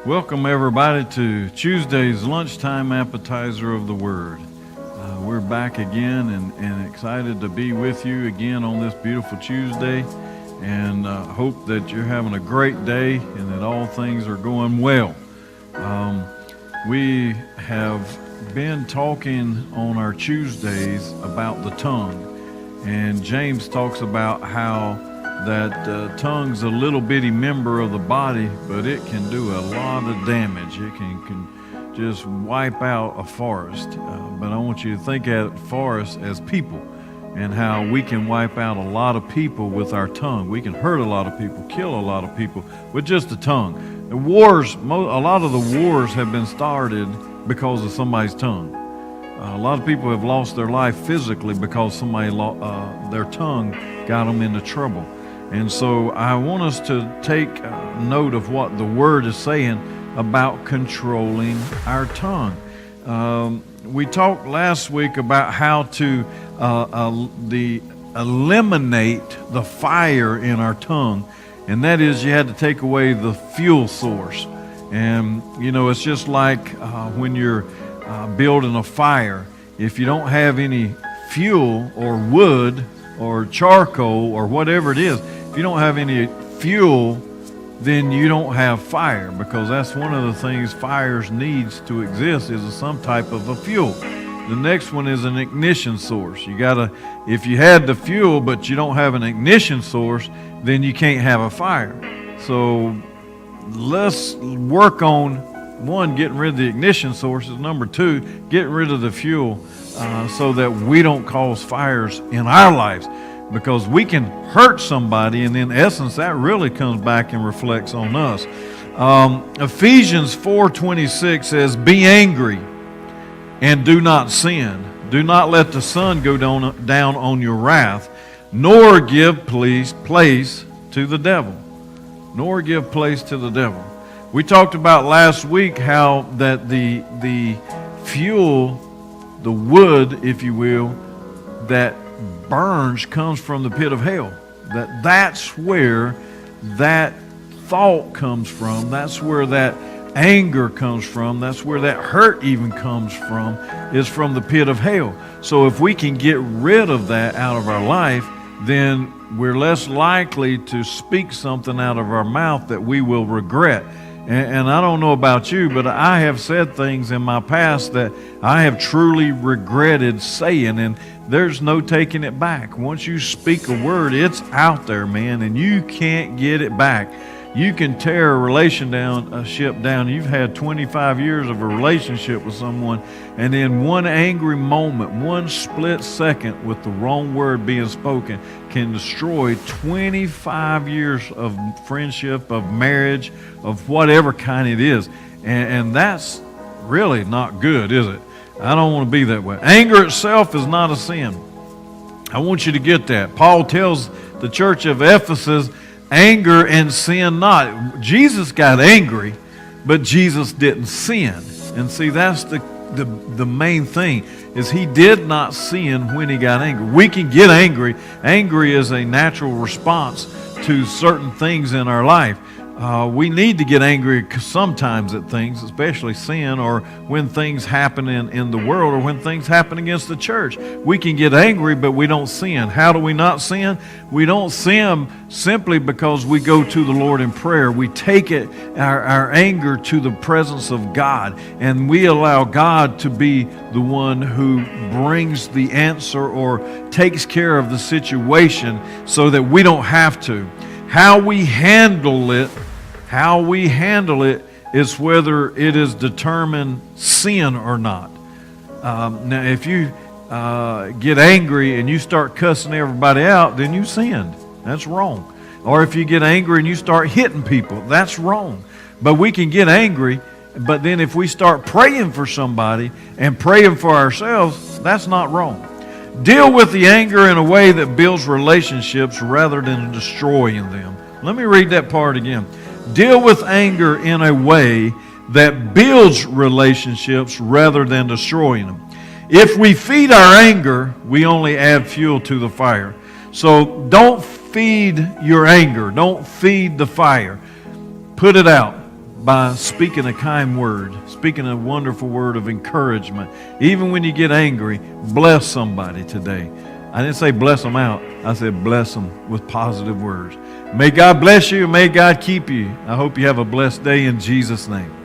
Welcome everybody to Tuesday's lunchtime appetizer of the Word. We're back again and excited to be with you again on this beautiful Tuesday, and hope that you're having a great day and that all things are going well. We have been talking on our Tuesdays about the tongue, and James talks about how that tongue's a little bitty member of the body, but it can do a lot of damage. It can just wipe out a forest. But I want you to think of forest as people, and how we can wipe out a lot of people with our tongue. We can hurt a lot of people, kill a lot of people with just the tongue. The wars, a lot of the wars have been started because of somebody's tongue. A lot of people have lost their life physically because their tongue got them into trouble. And so I want us to take note of what the Word is saying about controlling our tongue. We talked last week about how to eliminate the fire in our tongue, and that is you had to take away the fuel source. And it's just like when you're building a fire. If you don't have any fuel or wood or charcoal or whatever it is, if you don't have any fuel, then you don't have fire, because that's one of the things fires needs to exist, is some type of a fuel. The next one is an ignition source. If you had the fuel but you don't have an ignition source, then you can't have a fire. So let's work on, one, getting rid of the ignition sources. Number two, getting rid of the fuel so that we don't cause fires in our lives. Because we can hurt somebody, and in essence, that really comes back and reflects on us. Ephesians 4:26 says, "Be angry and do not sin. Do not let the sun go down on your wrath, nor give place to the devil." Nor give place to the devil. We talked about last week how that the fuel, the wood, if you will, that burns comes from the pit of hell. That's where that thought comes from. That's where that anger comes from. That's where that hurt even comes from, is from the pit of hell. So if we can get rid of that out of our life, then we're less likely to speak something out of our mouth that we will regret. And I don't know about you, but I have said things in my past that I have truly regretted saying, and there's no taking it back. Once you speak a word, it's out there, man, and you can't get it back. You can tear a relationship down. You've had 25 years of a relationship with someone, and in one angry moment, one split second with the wrong word being spoken can destroy 25 years of friendship, of marriage, of whatever kind it is. And that's really not good, is it? I don't want to be that way. Anger itself is not a sin. I want you to get that. Paul tells the church of Ephesus, anger and sin not. Jesus got angry, but Jesus didn't sin. And see, that's the main thing, is he did not sin when he got angry. We can get angry. Angry is a natural response to certain things in our life. We need to get angry sometimes at things, especially sin, or when things happen in the world, or when things happen against the church. We can get angry, but we don't sin. How do we not sin? We don't sin simply because we go to the Lord in prayer. We take our anger to the presence of God, and we allow God to be the one who brings the answer or takes care of the situation so that we don't have to. How we handle it is whether it is determined sin or not. Now, if you get angry and you start cussing everybody out, then you sinned. That's wrong. Or if you get angry and you start hitting people, that's wrong. But we can get angry, but then if we start praying for somebody and praying for ourselves, that's not wrong. Deal with the anger in a way that builds relationships rather than destroying them. Let me read that part again. Deal with anger in a way that builds relationships rather than destroying them. If we feed our anger, we only add fuel to the fire. So don't feed your anger. Don't feed the fire. Put it out. by speaking a kind word, speaking a wonderful word of encouragement. Even when you get angry, bless somebody today. I didn't say bless them out. I said bless them with positive words. May God bless you and may God keep you. I hope you have a blessed day in Jesus' name.